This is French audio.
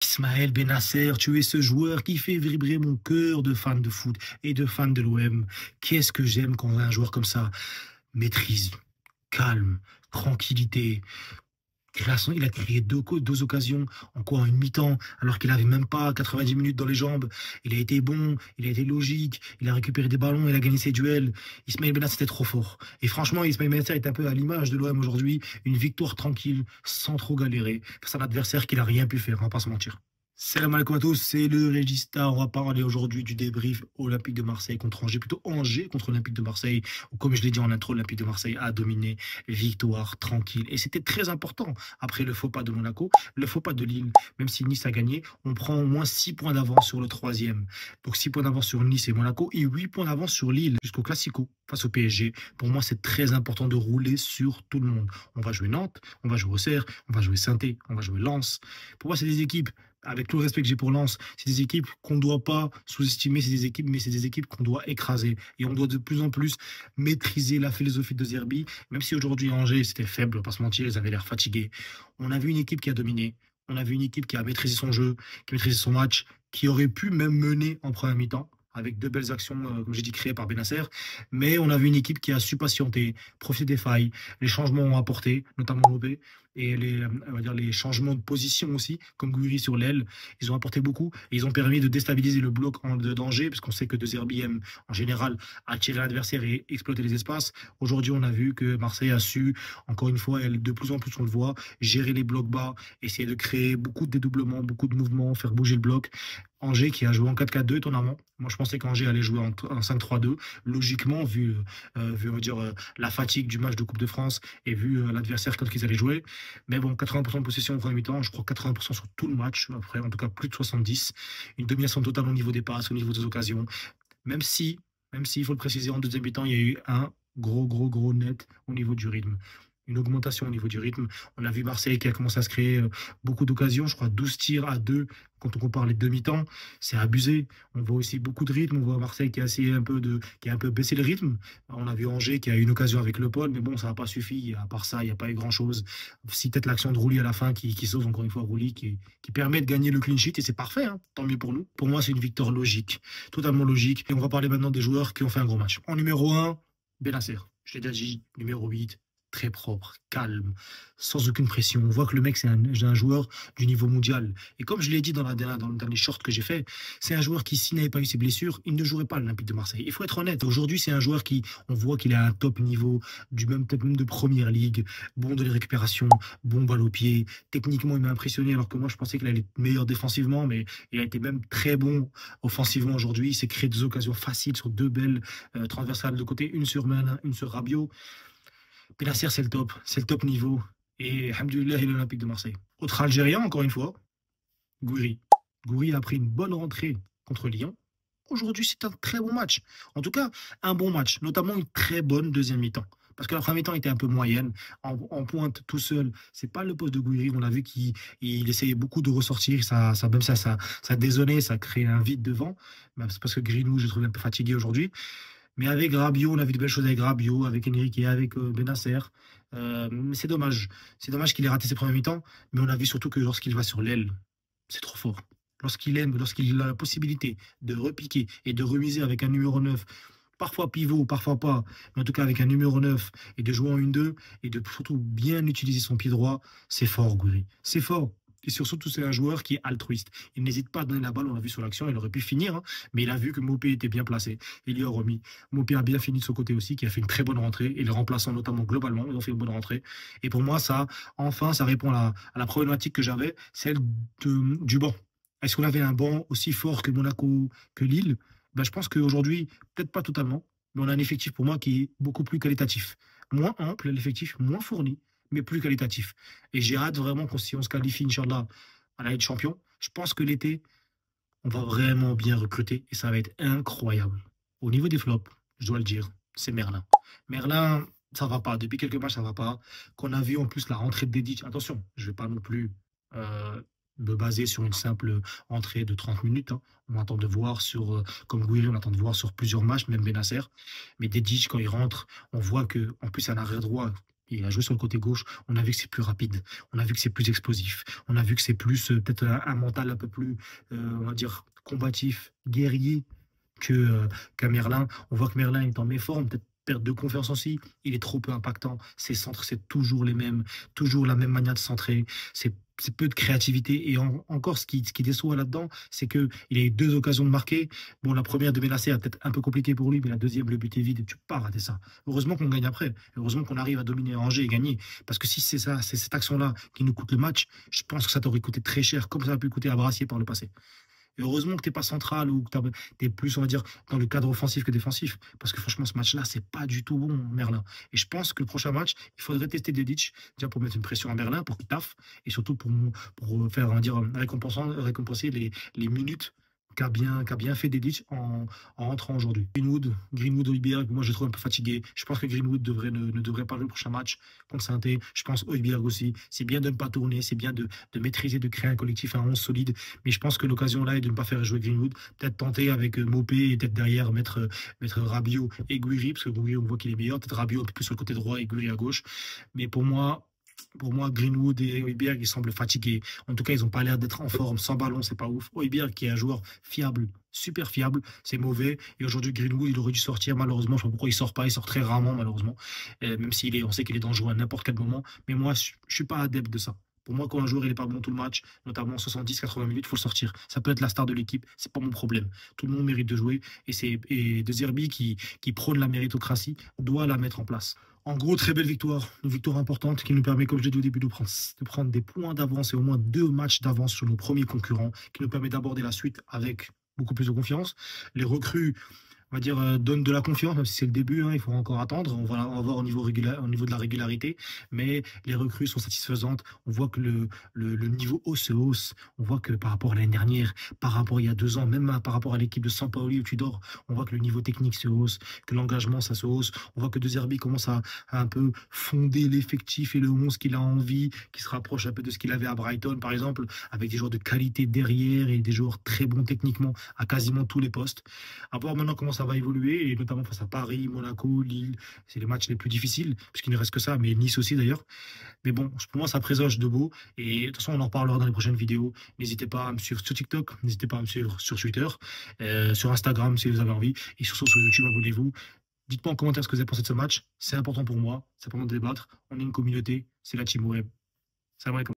Ismaël Benasser, tu es ce joueur qui fait vibrer mon cœur de fan de foot et de fan de l'OM. Qu'est-ce que j'aime quand un joueur comme ça maîtrise, calme, tranquillité. Il a créé deux occasions en quoi, en une mi-temps, alors qu'il n'avait même pas 90 minutes dans les jambes. Il a été bon, il a été logique, il a récupéré des ballons, il a gagné ses duels. Ismaël Benasser était trop fort. Et franchement, Ismaël Benasser est un peu à l'image de l'OM aujourd'hui. Une victoire tranquille, sans trop galérer, face à un adversaire qui n'a rien pu faire, on va pas se mentir. Salam alaikum à tous, c'est le Régista. On va parler aujourd'hui du débrief Olympique de Marseille contre Angers, plutôt Angers contre Olympique de Marseille. Ou comme je l'ai dit en intro, Olympique de Marseille a dominé, victoire tranquille. Et c'était très important après le faux pas de Monaco, le faux pas de Lille. Même si Nice a gagné, on prend au moins 6 points d'avance sur le troisième. Donc 6 points d'avance sur Nice et Monaco et 8 points d'avance sur Lille jusqu'au Classico face au PSG. Pour moi, c'est très important de rouler sur tout le monde. On va jouer Nantes, on va jouer Auxerre, on va jouer Saint-Étienne, on va jouer Lens. Pour moi, c'est des équipes avec tout le respect que j'ai pour Lens, c'est des équipes qu'on ne doit pas sous-estimer, c'est des équipes, mais c'est des équipes qu'on doit écraser. Et on doit de plus en plus maîtriser la philosophie de Zerbi, même si aujourd'hui Angers, c'était faible, on va pas se mentir, ils avaient l'air fatigués. On a vu une équipe qui a dominé, on a vu une équipe qui a maîtrisé son jeu, qui a maîtrisé son match, qui aurait pu même mener en première mi-temps avec deux belles actions, comme j'ai dit, créées par Benasser. Mais on a vu une équipe qui a su patienter, profiter des failles. Les changements ont apporté, notamment Mopé, et on va dire les changements de position aussi, comme Gouiri sur l'aile. Ils ont apporté beaucoup et ils ont permis de déstabiliser le bloc de danger, parce qu'on sait que De Zerbi aime en général attirer l'adversaire et exploiter les espaces. Aujourd'hui, on a vu que Marseille a su, encore une fois, de plus en plus on le voit, gérer les blocs bas, essayer de créer beaucoup de dédoublements, beaucoup de mouvements, faire bouger le bloc. Angers qui a joué en 4-4-2 étonnamment. Moi, je pensais qu'Angers allait jouer en 5-3-2. Logiquement, vu on va dire, la fatigue du match de Coupe de France et vu l'adversaire quand ils allaient jouer. Mais bon, 80% de possession au premier mi-temps, je crois 80% sur tout le match. Après, en tout cas, plus de 70. Une domination totale au niveau des passes, au niveau des occasions. Même si, même si, il faut le préciser, en deuxième mi-temps, il y a eu un gros net au niveau du rythme. Une augmentation au niveau du rythme. On a vu Marseille qui a commencé à se créer beaucoup d'occasions, je crois 12 tirs à 2 quand on compare les demi-temps, c'est abusé. On voit aussi beaucoup de rythme, on voit Marseille qui a essayé qui a un peu baissé le rythme. On a vu Angers qui a eu une occasion avec Le Paul, mais bon, ça n'a pas suffi. À part ça, il n'y a pas eu grand-chose. Si peut-être l'action de Rouly à la fin qui sauve encore une fois Rouly, qui permet de gagner le clean sheet, et c'est parfait, hein, tant mieux pour nous. Pour moi, c'est une victoire logique, totalement logique. Et on va parler maintenant des joueurs qui ont fait un gros match. En numéro 1, Benasser. Je l'ai déjà dit, numéro 8, très propre, calme, sans aucune pression. On voit que le mec, c'est un joueur du niveau mondial. Et comme je l'ai dit dans le dernier short que j'ai fait, c'est un joueur qui, s'il n'avait pas eu ses blessures, il ne jouerait pas à l'Olympique de Marseille. Il faut être honnête. Aujourd'hui, c'est un joueur qui, on voit qu'il a un top niveau, du même peut-être même de première ligue, bon de les récupérations, bon balle au pied. Techniquement, il m'a impressionné, alors que moi, je pensais qu'il allait être meilleur défensivement, mais il a été même très bon offensivement aujourd'hui. Il s'est créé des occasions faciles sur deux belles transversales de côté, une sur Manin, une sur Rabiot. Benacer, c'est le top niveau. Et Alhamdoulilah, il est l'Olympique de Marseille. Autre Algérien, encore une fois, Gouiri. Gouiri a pris une bonne rentrée contre Lyon. Aujourd'hui, c'est un très bon match. En tout cas, un bon match, notamment une très bonne deuxième mi-temps. Parce que la première mi-temps était un peu moyenne, en pointe tout seul. C'est pas le poste de Gouiri. On a vu qu'il essayait beaucoup de ressortir. Même ça dézonnait, ça créait un vide devant. C'est parce que Greenwood, je le trouve un peu fatigué aujourd'hui. Mais avec Rabiot, on a vu de belles choses avec Rabiot, avec Enrique, avec Benasser. Mais c'est dommage. C'est dommage qu'il ait raté ses premiers mi-temps. Mais on a vu surtout que lorsqu'il va sur l'aile, c'est trop fort. Lorsqu'il a la possibilité de repiquer et de remiser avec un numéro 9, parfois pivot, parfois pas, mais en tout cas avec un numéro 9 et de jouer en 1-2 et de surtout bien utiliser son pied droit, c'est fort, Gouiri. C'est fort. Et surtout, c'est un joueur qui est altruiste. Il n'hésite pas à donner la balle, on l'a vu sur l'action, il aurait pu finir, hein, mais il a vu que Mopé était bien placé. Il lui a remis. Mopé a bien fini de son côté aussi, qui a fait une très bonne rentrée, et les remplaçants notamment globalement, ils ont fait une bonne rentrée. Et pour moi, enfin, ça répond à la problématique que j'avais, celle du banc. Est-ce qu'on avait un banc aussi fort que Monaco, que Lille? Ben, je pense qu'aujourd'hui, peut-être pas totalement, mais on a un effectif pour moi qui est beaucoup plus qualitatif. Moins ample, l'effectif moins fourni, mais plus qualitatif. Et j'ai hâte vraiment qu'on si on se qualifie, Inch'Allah, à la Ligue des Champions. Je pense que l'été, on va vraiment bien recruter et ça va être incroyable. Au niveau des flops, je dois le dire, c'est Merlin. Merlin, ça va pas. Depuis quelques matchs, ça va pas. Qu'on a vu en plus la rentrée de Dedic. Attention, je vais pas non plus euh, me baser sur une simple entrée de 30 minutes, hein. On attend de voir comme Gouiri, on attend de voir sur plusieurs matchs, même Benasser. Mais Dedic, quand il rentre, on voit que, en plus, c'est un arrière droit Il a joué sur le côté gauche. On a vu que c'est plus rapide. On a vu que c'est plus explosif. On a vu que c'est plus peut-être un mental un peu plus, on va dire, combatif, guerrier que qu'un Merlin. On voit que Merlin est en méforme, peut-être perte de confiance aussi. Il est trop peu impactant. Ses centres, c'est toujours les mêmes, toujours la même manière de centrer. C'est peu de créativité. Et encore, ce qui déçoit là-dedans, c'est qu'il a eu deux occasions de marquer. Bon, la première de Benacer a peut-être un peu compliqué pour lui, mais la deuxième, le but est vide. Tu peux pas rater ça. Heureusement qu'on gagne après. Heureusement qu'on arrive à dominer Angers et gagner. Parce que si c'est ça, c'est cette action-là qui nous coûte le match, je pense que ça t'aurait coûté très cher, comme ça a pu coûter à Brassier par le passé. Et heureusement que tu n'es pas central ou que tu es plus, on va dire, dans le cadre offensif que défensif. Parce que franchement, ce match-là, c'est pas du tout bon, Merlin. Et je pense que le prochain match, il faudrait tester Dedic, déjà pour mettre une pression à Merlin, pour qu'il taffe, et surtout pour faire, on va dire, récompenser les minutes qu'a bien fait Dedic en rentrant aujourd'hui. Greenwood, Højbjerg, moi je le trouve un peu fatigué. Je pense que Greenwood ne devrait pas jouer le prochain match contre Saint-Étienne. Je pense Højbjerg aussi. C'est bien de ne pas tourner, c'est bien de maîtriser, de créer un collectif à 11 solide. Mais je pense que l'occasion là est de ne pas faire jouer Greenwood. Peut-être tenter avec Mopé et peut-être derrière mettre Rabiot et Guiri, parce que Guiri on voit qu'il est meilleur. Peut-être Rabiot un peu plus sur le côté droit et Guiri à gauche. Mais pour moi, Greenwood et Højbjerg, ils semblent fatigués. En tout cas, ils n'ont pas l'air d'être en forme. Sans ballon, c'est pas ouf. Højbjerg, qui est un joueur fiable, super fiable, c'est mauvais. Et aujourd'hui, Greenwood, il aurait dû sortir. Malheureusement, je ne sais pas pourquoi il sort pas. Il sort très rarement, malheureusement. Même on sait qu'il est dangereux à n'importe quel moment. Mais moi, je ne suis pas adepte de ça. Pour moi, quand un joueur il est pas bon tout le match, notamment 70-80 minutes, il faut le sortir. Ça peut être la star de l'équipe, c'est pas mon problème. Tout le monde mérite de jouer et De Zerbi qui prône la méritocratie doit la mettre en place. En gros, très belle victoire, une victoire importante qui nous permet, comme je l'ai dit au début, de prendre des points d'avance et au moins 2 matchs d'avance sur nos premiers concurrents, qui nous permet d'aborder la suite avec beaucoup plus de confiance. Les recrues, on va dire, donnent de la confiance, même si c'est le début, hein, il faut encore attendre. On va voir au niveau de la régularité, mais les recrues sont satisfaisantes. On voit que le niveau haut se hausse. On voit que par rapport à l'année dernière, par rapport à il y a 2 ans, même par rapport à l'équipe de Sampaoli où tu dors, on voit que le niveau technique se hausse, que l'engagement ça se hausse. On voit que De Zerbi commence à un peu fonder l'effectif et le 11 qu'il a envie, qui se rapproche un peu de ce qu'il avait à Brighton, par exemple, avec des joueurs de qualité derrière et des joueurs très bons techniquement à quasiment tous les postes. À voir maintenant comment ça va évoluer, et notamment face à Paris, Monaco, Lille. C'est les matchs les plus difficiles, puisqu'il ne reste que ça, mais Nice aussi d'ailleurs. Mais bon, pour moi, ça présage de beau. Et de toute façon, on en reparlera dans les prochaines vidéos. N'hésitez pas à me suivre sur TikTok, n'hésitez pas à me suivre sur Twitter, sur Instagram si vous avez envie, et surtout sur YouTube, abonnez-vous. Dites-moi en commentaire ce que vous avez pensé de ce match. C'est important pour moi, c'est important de débattre. On est une communauté, c'est la Team Web. Salam alaikum.